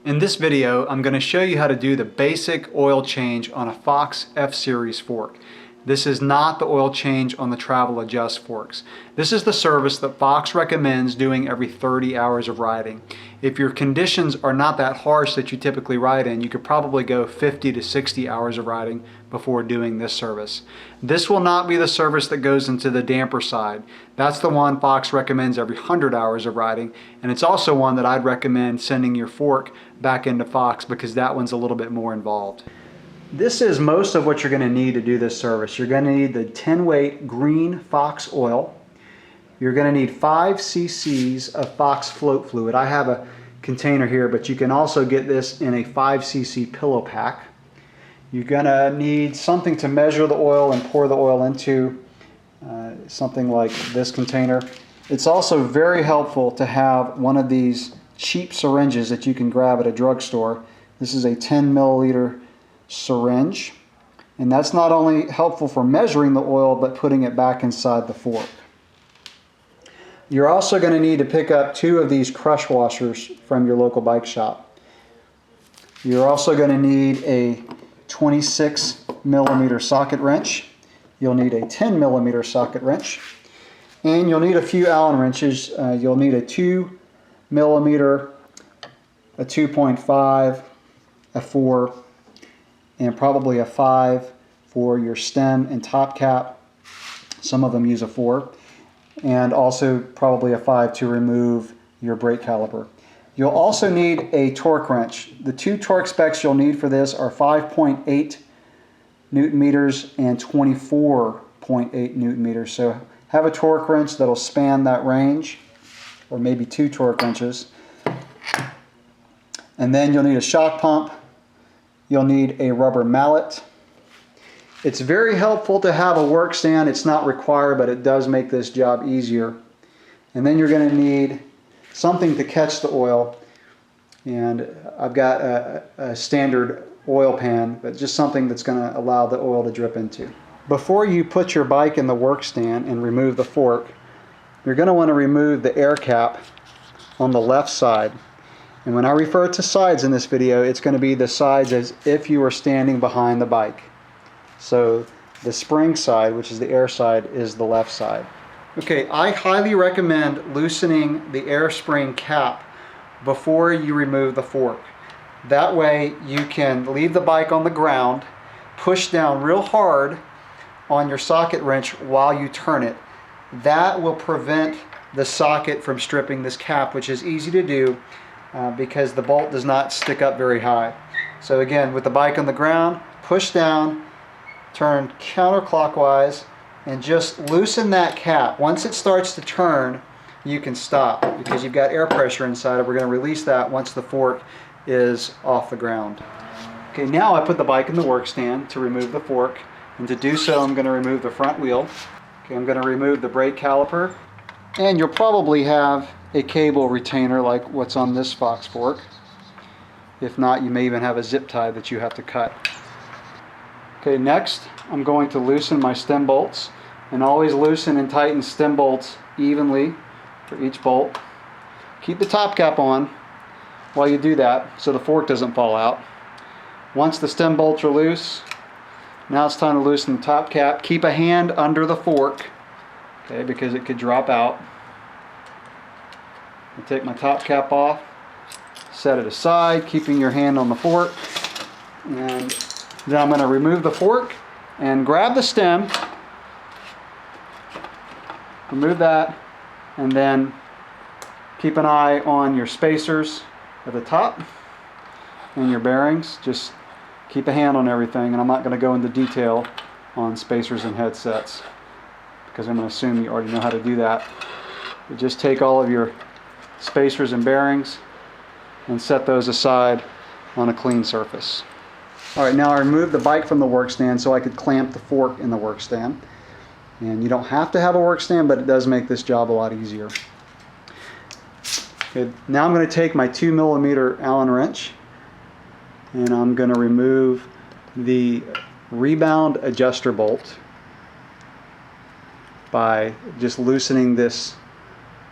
In this video, I'm going to show you how to do the basic oil change on a Fox F-Series fork. This is not the oil change on the Travel Adjust forks. This is the service that Fox recommends doing every 30 hours of riding. If your conditions are not that harsh that you typically ride in, you could probably go 50 to 60 hours of riding before doing this service. This will not be the service that goes into the damper side. That's the one Fox recommends every 100 hours of riding, and it's also one that I'd recommend sending your fork back into Fox because that one's a little bit more involved. This is most of what you're going to need to do this service. You're going to need the 10-weight green Fox oil. You're going to need 5 cc's of Fox float fluid. I have a container here, but you can also get this in a 5 cc pillow pack. You're going to need something to measure the oil and pour the oil into, something like this container. It's also very helpful to have one of these cheap syringes that you can grab at a drugstore. This is a 10 milliliter syringe, and that's not only helpful for measuring the oil but putting it back inside the fork. You're also going to need to pick up 2 of these crush washers from your local bike shop. You're also going to need a 26 millimeter socket wrench. You'll need a 10 millimeter socket wrench, and you'll need a few Allen wrenches. You'll need a 2 millimeter, a 2.5, a 4, and probably a 5 for your stem and top cap. Some of them use a 4, and also probably a 5 to remove your brake caliper. You'll also need a torque wrench. The 2 torque specs you'll need for this are 5.8 Newton meters and 24.8 Newton meters. So have a torque wrench that'll span that range, or maybe 2 torque wrenches. And then you'll need a shock pump. You'll need a rubber mallet. It's very helpful to have a work stand. It's not required, but it does make this job easier. And then you're going to need something to catch the oil. And I've got a standard oil pan, but just something that's going to allow the oil to drip into. Before you put your bike in the work stand and remove the fork, you're going to want to remove the air cap on the left side. And when I refer to sides in this video, it's going to be the sides as if you were standing behind the bike. So the spring side, which is the air side, is the left side. Okay, I highly recommend loosening the air spring cap before you remove the fork. That way you can leave the bike on the ground, push down real hard on your socket wrench while you turn it. That will prevent the socket from stripping this cap, which is easy to do because the bolt does not stick up very high. So again, with the bike on the ground, push down, turn counterclockwise, and just loosen that cap. Once it starts to turn, you can stop because you've got air pressure inside it. We're going to release that once the fork is off the ground. Okay, now I put the bike in the work stand to remove the fork, and to do so I'm going to remove the front wheel. Okay, I'm going to remove the brake caliper, and you'll probably have a cable retainer like what's on this Fox fork. If not, you may even have a zip tie that you have to cut. Okay, next I'm going to loosen my stem bolts, and always loosen and tighten stem bolts evenly for each bolt. Keep the top cap on while you do that so the fork doesn't fall out. Once the stem bolts are loose, now it's time to loosen the top cap. Keep a hand under the fork, okay, because it could drop out. I take my top cap off, set it aside, keeping your hand on the fork, and then I'm going to remove the fork and grab the stem, remove that, and then keep an eye on your spacers at the top and your bearings. Just keep a hand on everything, and I'm not going to go into detail on spacers and headsets because I'm going to assume you already know how to do that. But just take all of your spacers and bearings and set those aside on a clean surface. Alright, now I removed the bike from the work stand so I could clamp the fork in the work stand. And you don't have to have a work stand, but it does make this job a lot easier. Okay, now I'm going to take my 2 millimeter Allen wrench, and I'm going to remove the rebound adjuster bolt by just loosening this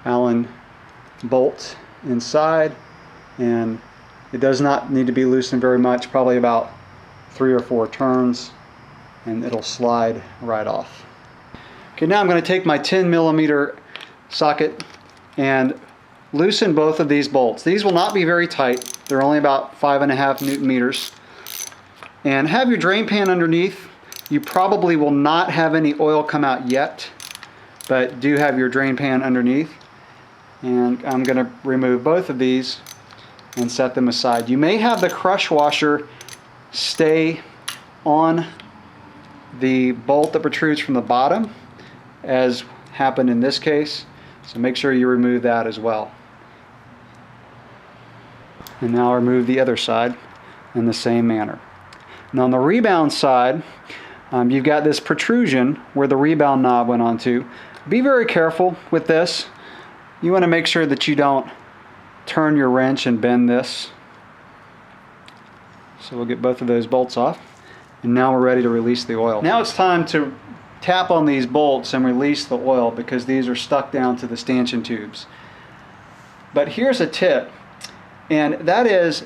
Allen bolt inside and It does not need to be loosened very much, probably about 3 or 4 turns, and it'll slide right off. Okay, now I'm going to take my 10mm socket and loosen both of these bolts. These will not be very tight. They're only about 5.5 Newton meters. And have your drain pan underneath. You probably will not have any oil come out yet, but do have your drain pan underneath. And I'm going to remove both of these and set them aside. You may have the crush washer stay on the bolt that protrudes from the bottom, as happened in this case. So make sure you remove that as well. And now remove the other side in the same manner. Now on the rebound side, you've got this protrusion where the rebound knob went onto. Be very careful with this. You want to make sure that you don't turn your wrench and bend this. So we'll get both of those bolts off. And now we're ready to release the oil. Now it's time to tap on these bolts and release the oil because these are stuck down to the stanchion tubes. But here's a tip, and that is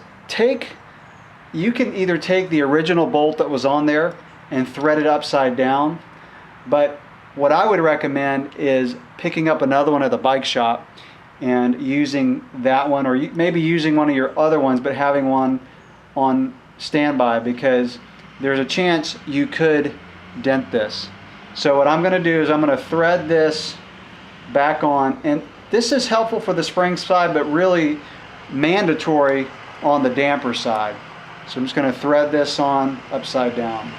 you can either take the original bolt that was on there and thread it upside down, but what I would recommend is picking up another one at the bike shop and using that one, or maybe using one of your other ones but having one on standby, because there's a chance you could dent this. So what I'm going to do is I'm going to thread this back on, and this is helpful for the spring side but really mandatory on the damper side. So I'm just going to thread this on upside down,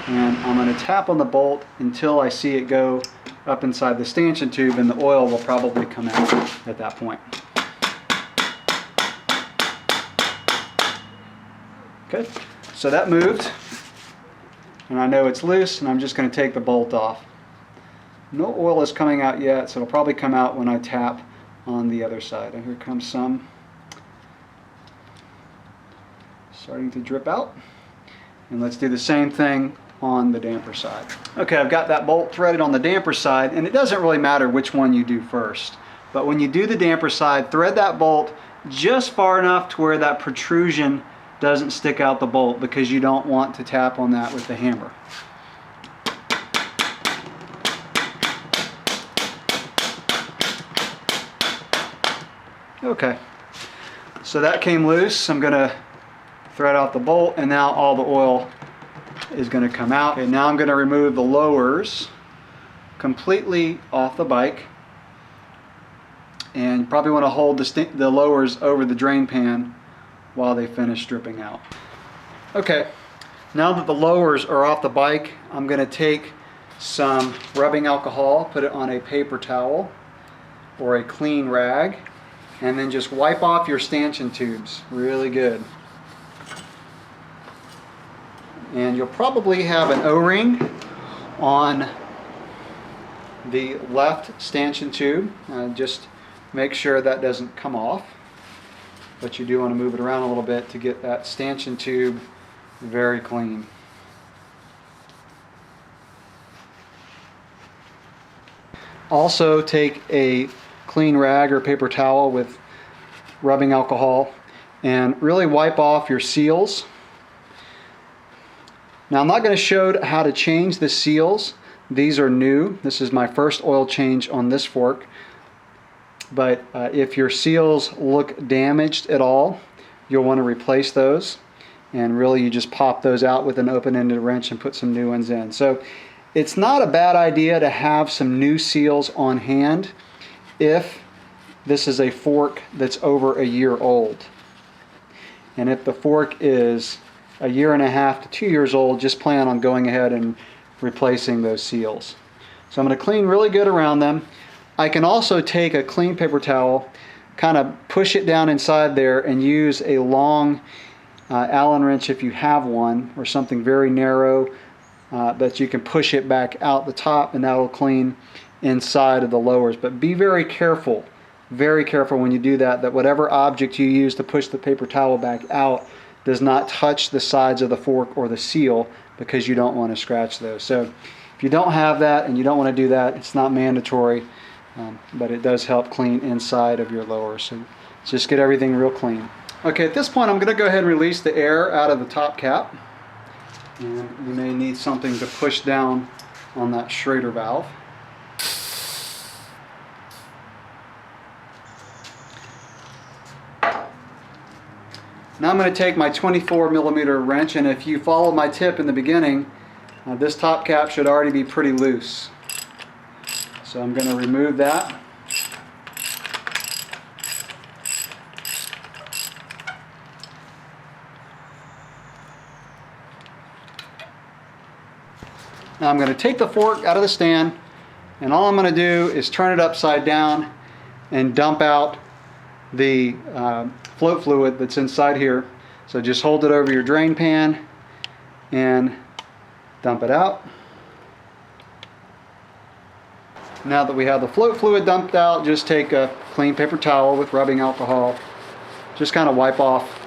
and I'm going to tap on the bolt until I see it go up inside the stanchion tube, and the oil will probably come out at that point. Okay, so that moved, and I know it's loose, and I'm just going to take the bolt off. No oil is coming out yet, so it'll probably come out when I tap on the other side. And here comes some. Starting to drip out. And let's do the same thing on the damper side. Okay, I've got that bolt threaded on the damper side, and it doesn't really matter which one you do first. But when you do the damper side, thread that bolt just far enough to where that protrusion doesn't stick out the bolt, because you don't want to tap on that with the hammer. Okay, so that came loose. I'm going to thread out the bolt, and now all the oil is going to come out. Okay, now I'm going to remove the lowers completely off the bike, and you probably want to hold the lowers over the drain pan while they finish dripping out. Okay, now that the lowers are off the bike, I'm going to take some rubbing alcohol, put it on a paper towel or a clean rag, and then just wipe off your stanchion tubes really good. And you'll probably have an O-ring on the left stanchion tube. Just make sure that doesn't come off, but you do want to move it around a little bit to get that stanchion tube very clean. Also take a clean rag or paper towel with rubbing alcohol and really wipe off your seals. Now I'm not going to show how to change the seals. These are new. This is my first oil change on this fork. But if your seals look damaged at all, you'll want to replace those. And really you just pop those out with an open-ended wrench and put some new ones in. So it's not a bad idea to have some new seals on hand if this is a fork that's over a year old. And if the fork is a year and a half to 2 years old, just plan on going ahead and replacing those seals. So I'm going to clean really good around them. I can also take a clean paper towel, kind of push it down inside there, and use a long Allen wrench if you have one, or something very narrow that you can push it back out the top, and that'll clean inside of the lowers. But be very careful when you do that, that whatever object you use to push the paper towel back out does not touch the sides of the fork or the seal, because you don't want to scratch those. So if you don't have that and you don't want to do that, it's not mandatory, but it does help clean inside of your lowers. So just get everything real clean. Okay, at this point I'm going to go ahead and release the air out of the top cap. And you may need something to push down on that Schrader valve. Now I'm going to take my 24mm wrench, and if you followed my tip in the beginning, this top cap should already be pretty loose. So I'm going to remove that. Now I'm going to take the fork out of the stand, and all I'm going to do is turn it upside down and dump out the float fluid that's inside here. So just hold it over your drain pan and dump it out. Now that we have the float fluid dumped out, just take a clean paper towel with rubbing alcohol. Just kind of wipe off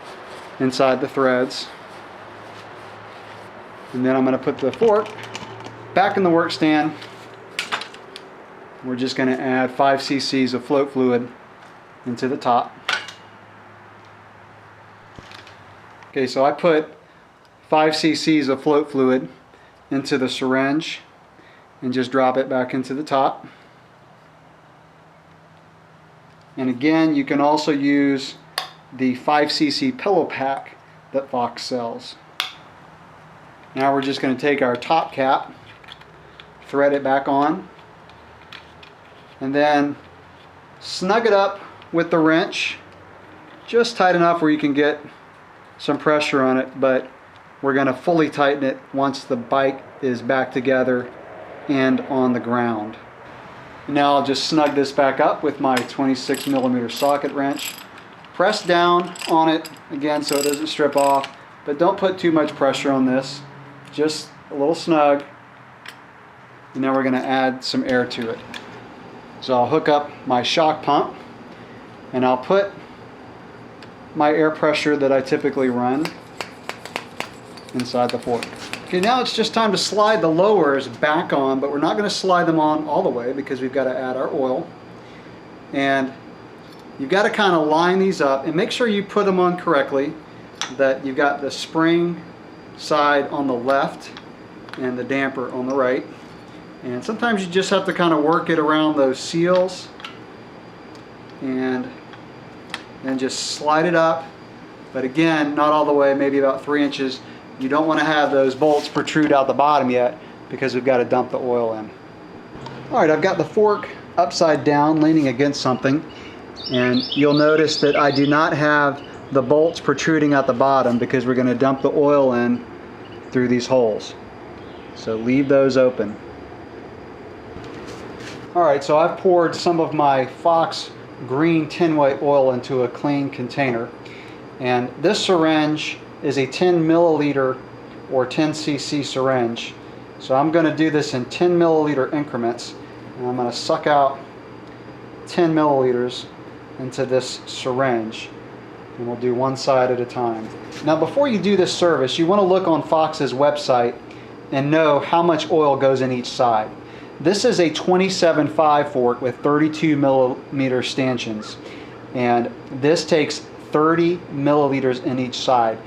inside the threads. And then I'm going to put the fork back in the work stand. We're just going to add 5 cc's of float fluid into the top. Okay, so I put 5 cc's of float fluid into the syringe and just drop it back into the top. And again, you can also use the 5 cc pillow pack that Fox sells. Now we're just going to take our top cap, thread it back on, and then snug it up with the wrench, just tight enough where you can get some pressure on it, but we're going to fully tighten it once the bike is back together and on the ground. Now I'll just snug this back up with my 26mm socket wrench. Press down on it again so it doesn't strip off, but don't put too much pressure on this, just a little snug. And now we're going to add some air to it. So I'll hook up my shock pump, and I'll put my air pressure that I typically run inside the fork. Okay, now it's just time to slide the lowers back on, but we're not going to slide them on all the way because we've got to add our oil. And you've got to kind of line these up and make sure you put them on correctly, that you've got the spring side on the left and the damper on the right. And sometimes you just have to kind of work it around those seals and then just slide it up, but again, not all the way, maybe about 3 inches. You don't want to have those bolts protrude out the bottom yet because we've got to dump the oil in. Alright, I've got the fork upside down leaning against something, and you'll notice that I do not have the bolts protruding out the bottom because we're going to dump the oil in through these holes. So leave those open. Alright, so I've poured some of my Fox green tin white oil into a clean container, and this syringe is a 10 milliliter or 10 cc syringe. So I'm going to do this in 10 milliliter increments, and I'm going to suck out 10 milliliters into this syringe, and we'll do one side at a time. Now before you do this service, you want to look on Fox's website and know how much oil goes in each side. This is a 27.5 fork with 32 millimeter stanchions, and this takes 30 milliliters in each side.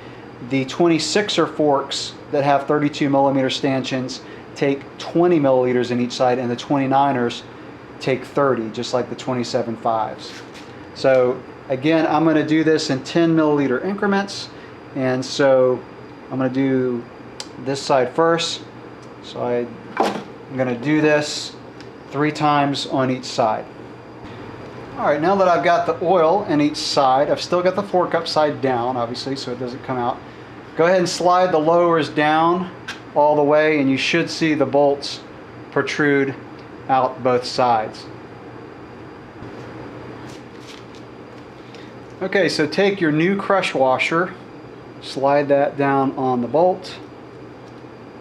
The 26er forks that have 32 millimeter stanchions take 20 milliliters in each side, and the 29ers take 30, just like the 27.5s. So again, I'm going to do this in 10 milliliter increments, and so I'm going to do this side first. So I'm going to do this 3 times on each side. Alright, now that I've got the oil in each side, I've still got the fork upside down, obviously, so it doesn't come out. Go ahead and slide the lowers down all the way, and you should see the bolts protrude out both sides. Okay, so take your new crush washer, slide that down on the bolt,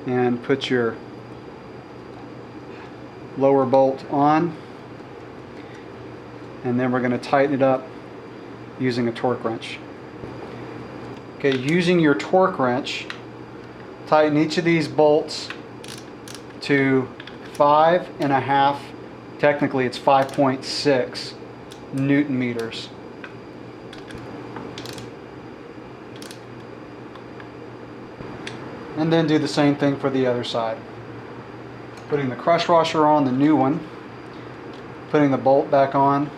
and put your lower bolt on, and then we're going to tighten it up using a torque wrench. Okay, using your torque wrench, tighten each of these bolts to 5.5, technically it's 5.6 Newton meters. And then do the same thing for the other side. Putting the crush washer on, the new one, putting the bolt back on,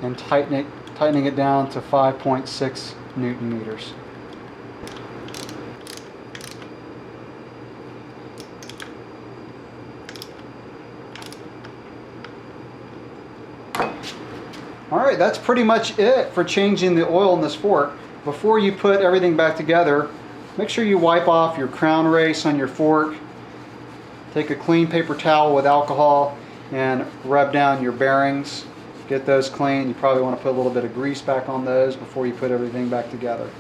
and tightening it down to 5.6 Newton meters. Alright, that's pretty much it for changing the oil in this fork. Before you put everything back together, make sure you wipe off your crown race on your fork. Take a clean paper towel with alcohol and rub down your bearings. Get those clean. You probably want to put a little bit of grease back on those before you put everything back together.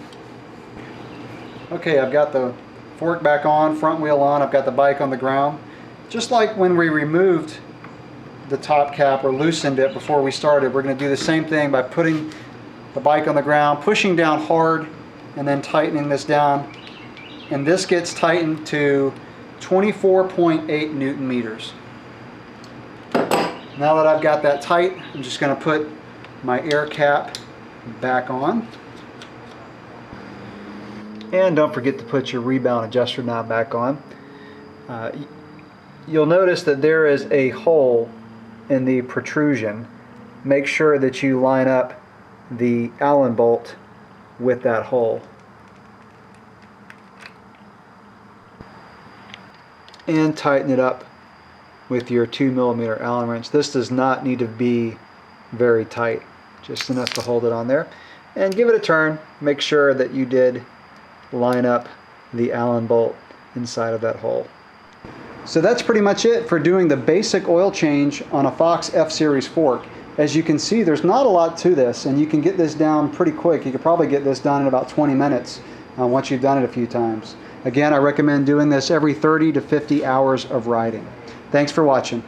Okay, I've got the fork back on, front wheel on, I've got the bike on the ground. Just like when we removed the top cap or loosened it before we started, we're going to do the same thing by putting the bike on the ground, pushing down hard, and then tightening this down. And this gets tightened to 24.8 Newton meters. Now that I've got that tight, I'm just going to put my air cap back on. And don't forget to put your rebound adjuster knob back on. You'll notice that there is a hole in the protrusion. Make sure that you line up the Allen bolt with that hole. And tighten it up with your 2mm Allen wrench. This does not need to be very tight, just enough to hold it on there. And give it a turn. Make sure that you did line up the Allen bolt inside of that hole. So that's pretty much it for doing the basic oil change on a Fox F-Series fork. As you can see, there's not a lot to this, and you can get this down pretty quick. You could probably get this done in about 20 minutes once you've done it a few times. Again, I recommend doing this every 30 to 50 hours of riding. Thanks for watching.